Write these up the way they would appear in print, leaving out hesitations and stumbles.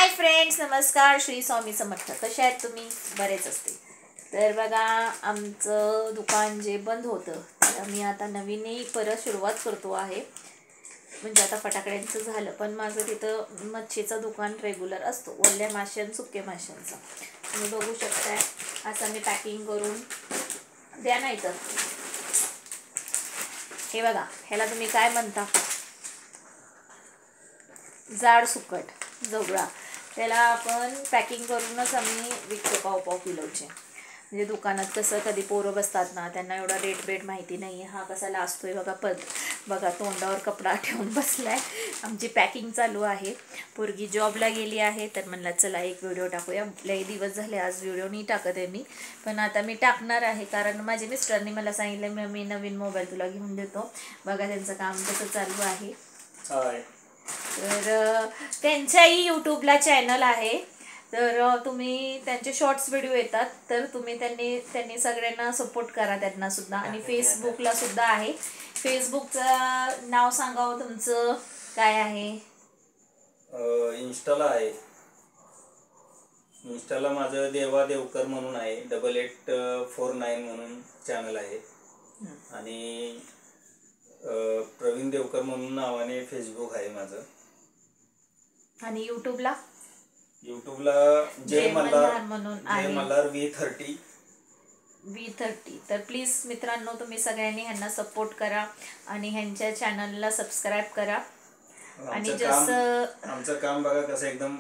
Hi friends, नमस्कार. श्री स्वामी समर्थ. कसे आहेत तुम्ही? बरेच असते. तर बघा, आमचं दुकान जे बंद होतं तर मी आता नवीनही परत सुरुवात करतो आहे. म्हणजे आता फटाकड्यांचं झालं, पण माझं तिथं मच्छीचं दुकान रेग्युलर असतो, ओल्या मासे आणि सुके माशांचं. तुम्ही बघू शकताय, असं मी पॅकिंग करून द्या. नाही तर हे बघा, ह्याला तुम्ही काय म्हणता? जाड सुकट जवळा. त्याला आपण पॅकिंग करूनच आम्ही विकतो पाव किलोचे. म्हणजे दुकानात कसं कधी पोरं बसतात ना, त्यांना एवढा रेट माहिती नाही आहे. हा कसा लाजतोय बघा, बघा तोंडावर कपडा ठेवून बसलाय. आमची पॅकिंग चालू आहे. पोरगी जॉबला गेली आहे, तर म्हणलं चला एक व्हिडिओ टाकूया. लई दिवस झाले आज व्हिडिओ नाही टाकत आहे मी, पण आता मी टाकणार आहे. कारण माझ्या मिस्टरनी मला सांगितलं मी नवीन मोबाईल तुला घेऊन देतो. बघा त्यांचं काम कसं चालू आहे. तर त्यांच्याही यूट्यूबला चॅनल आहे, तर तुम्ही त्यांचे शॉर्ट्स व्हिडिओ येतात, तर तुम्ही त्यांनी सगळ्यांना सपोर्ट करा त्यांना सुद्धा. आणि फेसबुकला सुद्धा आहे. फेसबुकचं नाव सांगावं तुमचं काय आहे? इंस्टाला आहे. इंस्टाला माझं देवा देवकर म्हणून आहे. 8849 म्हणून चॅनल आहे. आणि प्रवीण देवकर म्हणून नावाने फेसबुक आहे माझं. आणि यूट्यूबला जय मल्हार म्हणून जय मल्हार V30. तर प्लीज मित्रांनो, तुम्ही सगळ्यांनी ह्यांना सपोर्ट करा आणि ह्यांच्या चॅनलला सबस्क्राईब करा. आणि जसं आमचं काम बघा कसं एकदम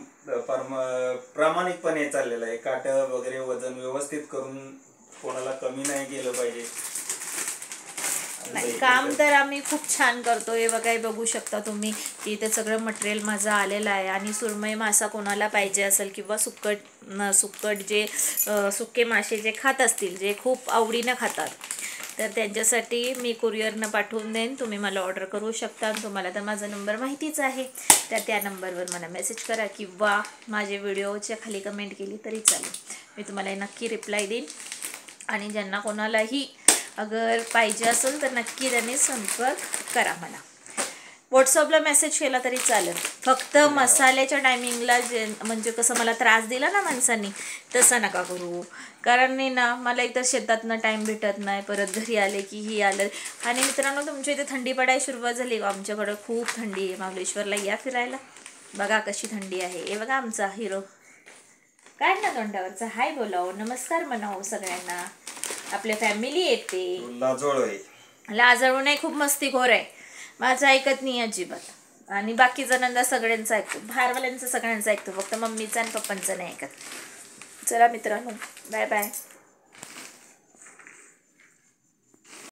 प्रामाणिकपणे चाललेलं आहे. काटं वगैरे वजन व्यवस्थित करून कोणाला कमी नाही केलं पाहिजे. नाही, काम तर आम्ही खूप छान करतो. हे बघा, बघू शकता तुम्ही की ते सगळं मटेरियल माझं आलेलं आहे. आणि सुरमई मासा कोणाला पाहिजे असेल किंवा सुकट जे सुके मासे जे खात असतील, जे खूप आवडीनं खातात, तर त्यांच्यासाठी मी कुरिअरनं पाठवून देईन. तुम्ही मला ऑर्डर करू शकता. तुम्हाला तर माझा नंबर माहितीच आहे, तर त्या नंबरवर मला मेसेज करा किंवा माझे व्हिडिओच्या खाली कमेंट केली तरी चालेल. मी तुम्हाला नक्की रिप्लाय देईन. आणि ज्यांना कोणालाही अगर पाहिजे असेल तर नक्की त्यांनी संपर्क करा. मला व्हॉट्सअपला मेसेज केला तरी चालेल. फक्त मसाल्याच्या टायमिंगला म्हणजे कसं मला त्रास दिला ना माणसांनी, तसं नका करू. कारण नाही ना, मला इथं शेतातनं टाईम भेटत नाही, परत घरी आले की ही आलं. आणि मित्रांनो, तुमच्या इथे थंडी पडायला सुरुवात झाली. आमच्याकडं खूप थंडी आहे. महाबळेश्वरला या फिरायला. बघा कशी थंडी आहे. हे बघा आमचा हिरो. काय ना तोंडावरचा हाय बोलावं, नमस्कार म्हणावं सगळ्यांना. आपल्या फॅमिली येते. लाजळू नाही, खूप मस्तीखोर आहे. माझं ऐकत नाही अजिबात. आणि बाकी जणांना सगळ्यांचं ऐकतो, बाहेरवाल्यांचं सगळ्यांचं ऐकतो, फक्त मम्मीचं आणि पप्पांचं नाही ऐकत. चला मित्रांनो, बाय बाय.